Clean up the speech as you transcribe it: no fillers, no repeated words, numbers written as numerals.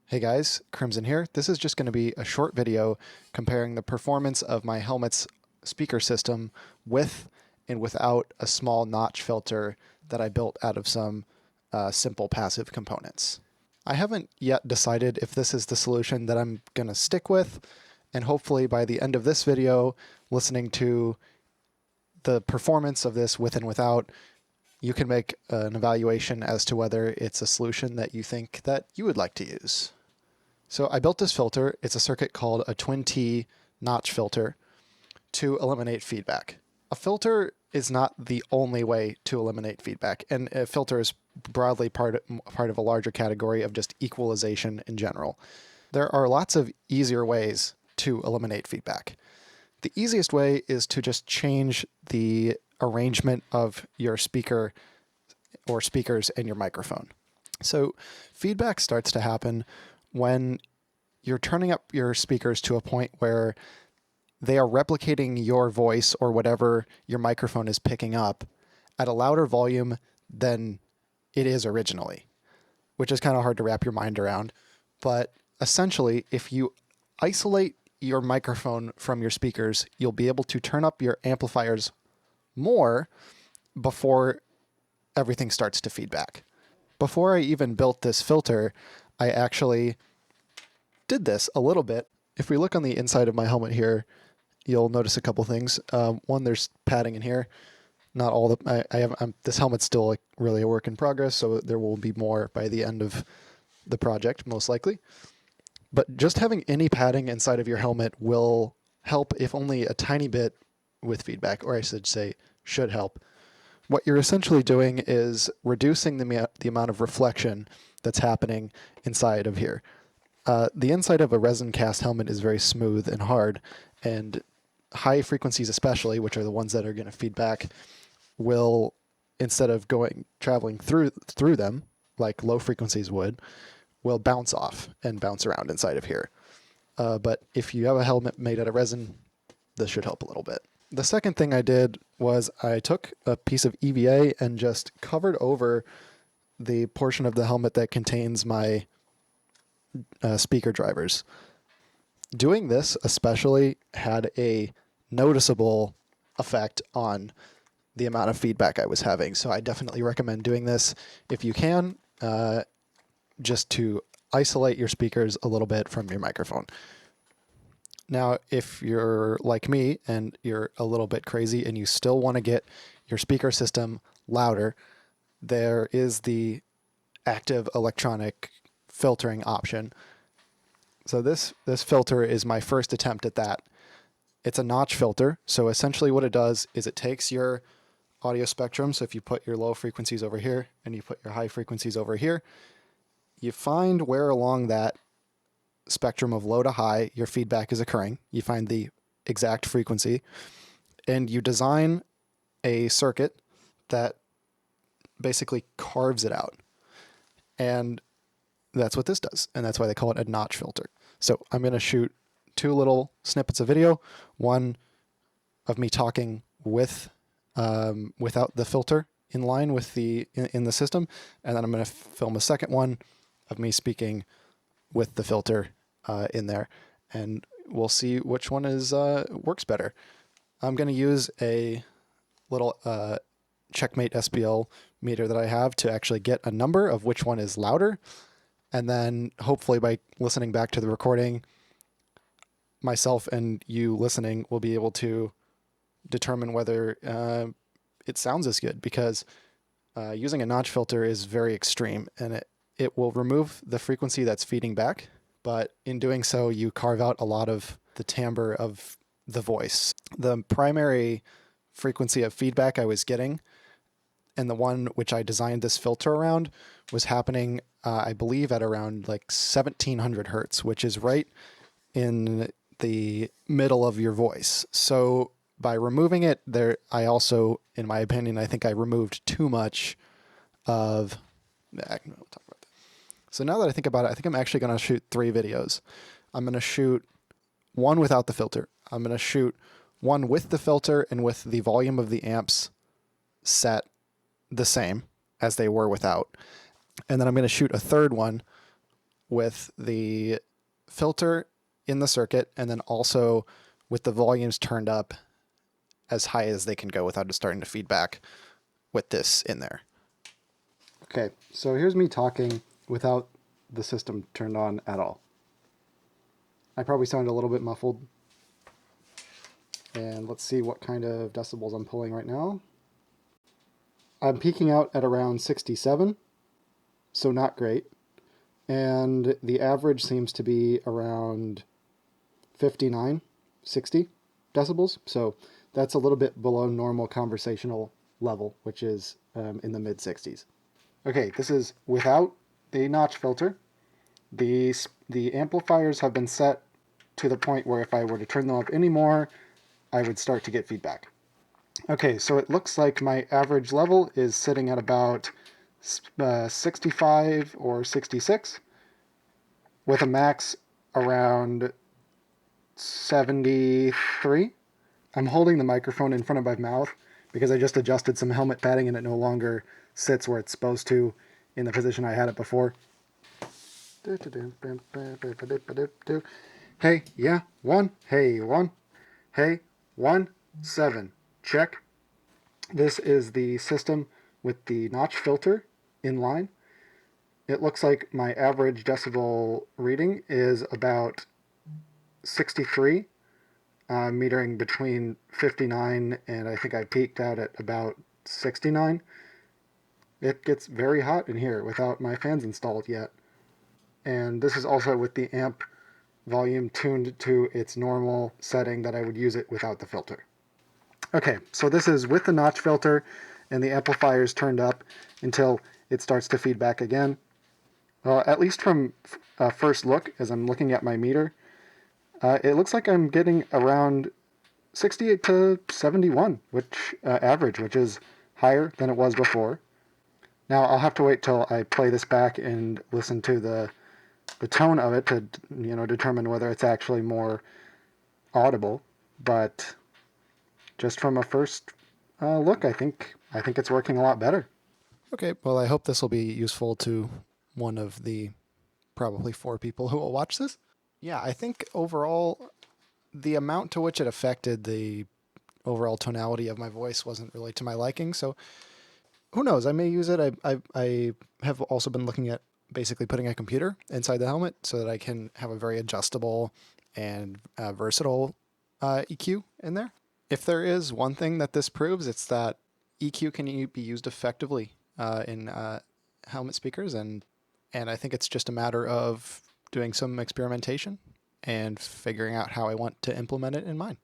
Hey guys, Crimson here. This is just going to be a short video comparing the performance of my helmet's speaker system with and without a small notch filter that I built out of some simple passive components. I haven't yet decided if this is the solution that I'm going to stick with, and hopefully by the end of this video, listening to the performance of this with and without, you can make an evaluation as to whether it's a solution that you think that you would like to use. So I built this filter. It's a circuit called a twin T notch filter to eliminate feedback. A filter is not the only way to eliminate feedback, and a filter is broadly part of a larger category of just equalization in general. There are lots of easier ways to eliminate feedback. The easiest way is to just change the arrangement of your speaker or speakers and your microphone. So feedback starts to happen when you're turning up your speakers to a point where they are replicating your voice or whatever your microphone is picking up at a louder volume than it is originally, which is kind of hard to wrap your mind around. But essentially, if you isolate your microphone from your speakers, you'll be able to turn up your amplifiers more before everything starts to feedback. Before I even built this filter, I actually did this a little bit. If we look on the inside of my helmet here, you'll notice a couple things. One, there's padding in here. Not all the this helmet's still like really a work in progress, so there will be more by the end of the project, most likely. But just having any padding inside of your helmet will help, if only a tiny bit, with feedback, or I should say, should help. What you're essentially doing is reducing the amount of reflection that's happening inside of here. The inside of a resin cast helmet is very smooth and hard, and high frequencies especially, which are the ones that are going to feed back, will, instead of traveling through them like low frequencies would, will bounce off and bounce around inside of here. But if you have a helmet made out of resin, this should help a little bit. The second thing I did was I took a piece of EVA and just covered over the portion of the helmet that contains my speaker drivers. Doing this especially had a noticeable effect on the amount of feedback I was having. So I definitely recommend doing this if you can, just to isolate your speakers a little bit from your microphone. Now, if you're like me and you're a little bit crazy and you still want to get your speaker system louder, there is the active electronic filtering option. So this filter is my first attempt at that. It's a notch filter. So essentially what it does is it takes your audio spectrum. So if you put your low frequencies over here and you put your high frequencies over here, you find where along that spectrum of low to high your feedback is occurring. You find the exact frequency, and you design a circuit that basically carves it out. And that's what this does, and that's why they call it a notch filter. So I'm going to shoot two little snippets of video, one of me talking with without the filter in line with in the system, and then I'm going to film a second one of me speaking with the filter in there, and we'll see which one works better. I'm going to use a little Checkmate SPL meter that I have to actually get a number of which one is louder, and then hopefully by listening back to the recording, myself and you listening will be able to determine whether it sounds as good, because using a notch filter is very extreme, and it will remove the frequency that's feeding back, but in doing so, you carve out a lot of the timbre of the voice. The primary frequency of feedback I was getting, and the one which I designed this filter around, was happening, I believe, at around like 1700 hertz, which is right in the middle of your voice. So by removing it there, I also, in my opinion, I think I removed too much of... We'll talk about that. So now that I think about it, I think I'm actually going to shoot 3 videos. I'm going to shoot one without the filter. I'm going to shoot one with the filter and with the volume of the amps set the same as they were without. And then I'm going to shoot a third one with the filter in the circuit and then also with the volumes turned up as high as they can go without it starting to feedback with this in there. Okay, so here's me talking without the system turned on at all. I probably sound a little bit muffled. And let's see what kind of decibels I'm pulling right now. I'm peaking out at around 67, so not great. And the average seems to be around 59, 60 decibels. So that's a little bit below normal conversational level, which is in the mid 60s. Okay, this is without the notch filter. The amplifiers have been set to the point where if I were to turn them up anymore, I would start to get feedback. Okay, so it looks like my average level is sitting at about 65 or 66, with a max around 73. I'm holding the microphone in front of my mouth because I just adjusted some helmet padding and it no longer sits where it's supposed to in the position I had it before. Hey, yeah, 1, hey, 1, hey, 1, 7, check. This is the system with the notch filter in line. It looks like my average decibel reading is about 63, metering between 59 and I think I peaked out at about 69. It gets very hot in here without my fans installed yet. And this is also with the amp volume tuned to its normal setting that I would use it without the filter. Okay, so this is with the notch filter and the amplifiers turned up until it starts to feedback again. At least from first look, as I'm looking at my meter, it looks like I'm getting around 68 to 71, which average, which is higher than it was before. Now I'll have to wait till I play this back and listen to the tone of it to determine whether it's actually more audible. But just from a first look, I think it's working a lot better. Okay, well, I hope this will be useful to one of the probably 4 people who will watch this. Yeah, I think overall, the amount to which it affected the overall tonality of my voice wasn't really to my liking. So who knows? I may use it. I have also been looking at basically putting a computer inside the helmet so that I can have a very adjustable and versatile EQ in there. If there is one thing that this proves, it's that EQ can be used effectively in helmet speakers, and I think it's just a matter of doing some experimentation and figuring out how I want to implement it in mine.